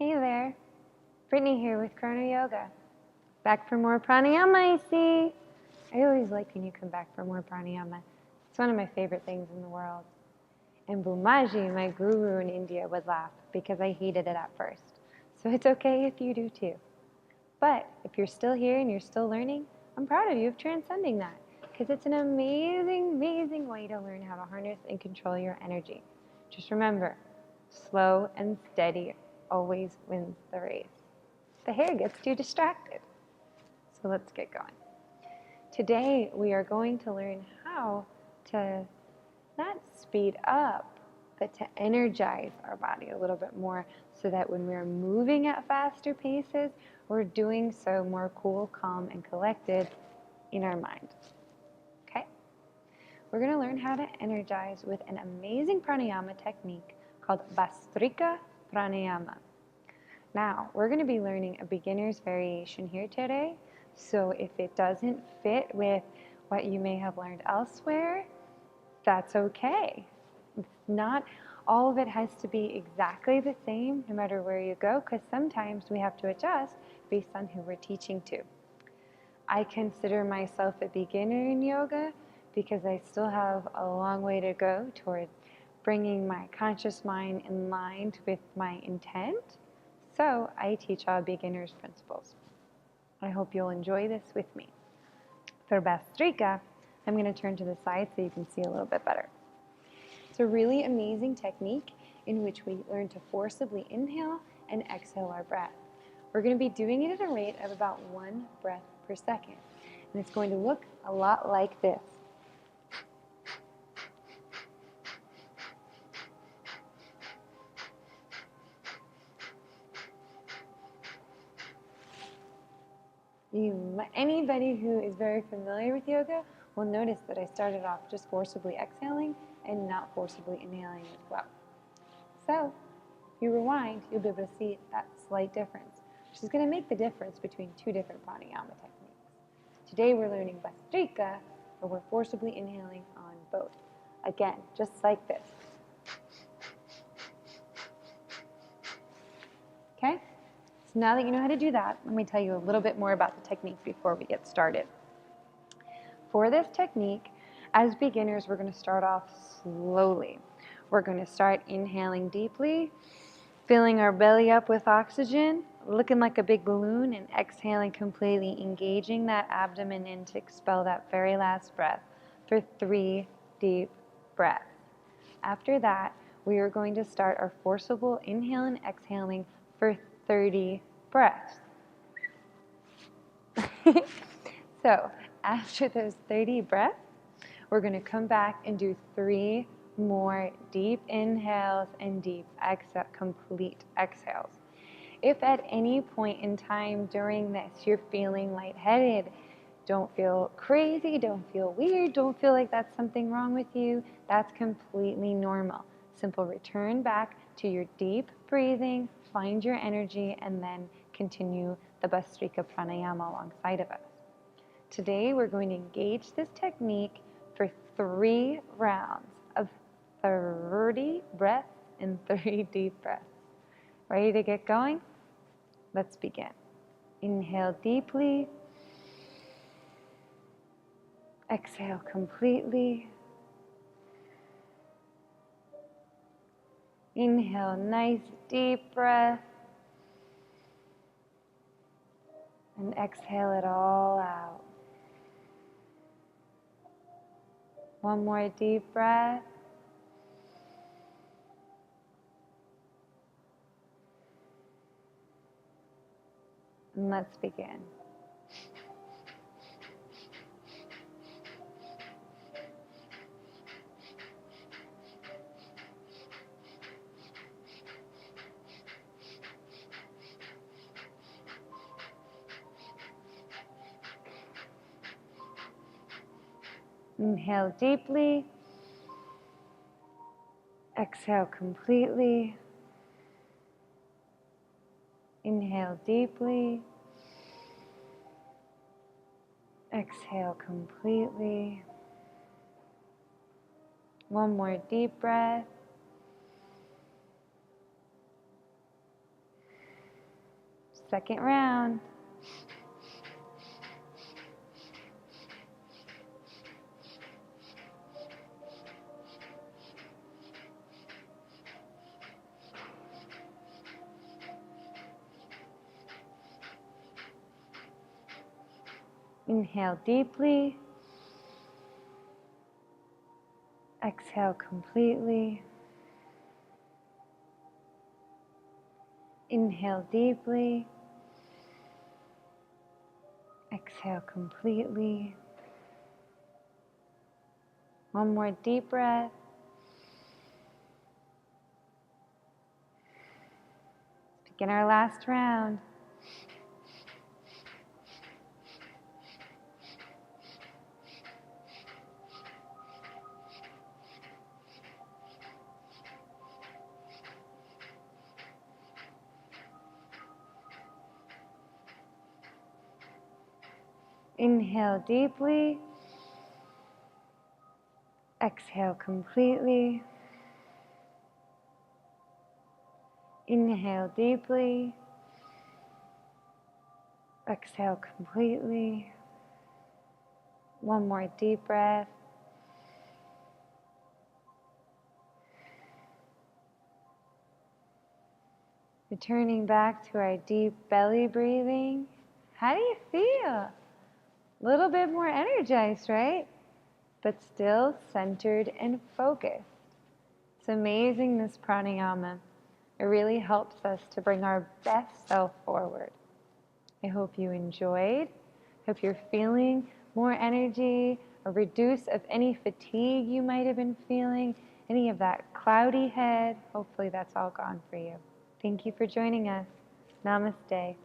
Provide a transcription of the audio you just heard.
Hey there, Brittany here with Chrono Yoga. Back for more pranayama, I see. I always like when you come back for more pranayama. It's one of my favorite things in the world. And Bumaji, my guru in India, would laugh because I hated it at first. So it's okay if you do too. But if you're still here and you're still learning, I'm proud of you of transcending that because it's an amazing, amazing way to learn how to harness and control your energy. Just remember, slow and steady always wins the race. The hair gets too distracted. So let's get going. Today we are going to learn how to not speed up, but to energize our body a little bit more so that when we're moving at faster paces, we're doing so more cool, calm, and collected in our mind. Okay? We're going to learn how to energize with an amazing pranayama technique called Bhastrika Pranayama. Now, we're going to be learning a beginner's variation here today, so if it doesn't fit with what you may have learned elsewhere, that's okay. Not all of it has to be exactly the same no matter where you go, because sometimes we have to adjust based on who we're teaching to. I consider myself a beginner in yoga because I still have a long way to go towards bringing my conscious mind in line with my intent. So I teach all beginners principles. I hope you'll enjoy this with me. For Bhastrika, I'm going to turn to the side so you can see a little bit better. It's a really amazing technique in which we learn to forcibly inhale and exhale our breath. We're going to be doing it at a rate of about 1 breath per second. And it's going to look a lot like this. Anybody who is very familiar with yoga will notice that I started off just forcibly exhaling and not forcibly inhaling as well. So, if you rewind, you'll be able to see that slight difference, which is going to make the difference between two different pranayama techniques. Today we're learning Bhastrika, where we're forcibly inhaling on both. Again, just like this. Okay? So now that you know how to do that, let me tell you a little bit more about the technique before we get started. For this technique, as beginners, we're going to start off slowly. We're going to start inhaling deeply, filling our belly up with oxygen, looking like a big balloon, and exhaling completely, engaging that abdomen in to expel that very last breath for 3 deep breaths. After that, we are going to start our forcible inhale and exhaling for 30 breaths. So, after those 30 breaths, we're going to come back and do 3 more deep inhales and deep complete exhales. If at any point in time during this you're feeling lightheaded, don't feel crazy, don't feel weird, don't feel like that's something wrong with you, that's completely normal. Simple return back to your deep breathing, find your energy, and then continue the Bhastrika Pranayama alongside of us. Today we're going to engage this technique for 3 rounds of 30 breaths and 3 deep breaths. Ready to get going? Let's begin. Inhale deeply. Exhale completely. Inhale, nice deep breath. And exhale it all out. 1 more deep breath. And let's begin. Inhale deeply. Exhale completely. Inhale deeply. Exhale completely. 1 more deep breath. Second round. Inhale deeply. Exhale completely. Inhale deeply. Exhale completely. One more deep breath. Begin our last round. Inhale deeply. Exhale completely. Inhale deeply. Exhale completely. One more deep breath. Returning back to our deep belly breathing. How do you feel? A little bit more energized, right? But still centered and focused. It's amazing, this pranayama. It really helps us to bring our best self forward. I hope you enjoyed. Hope you're feeling more energy, a reduce of any fatigue you might have been feeling, any of that cloudy head. Hopefully that's all gone for you. Thank you for joining us. Namaste.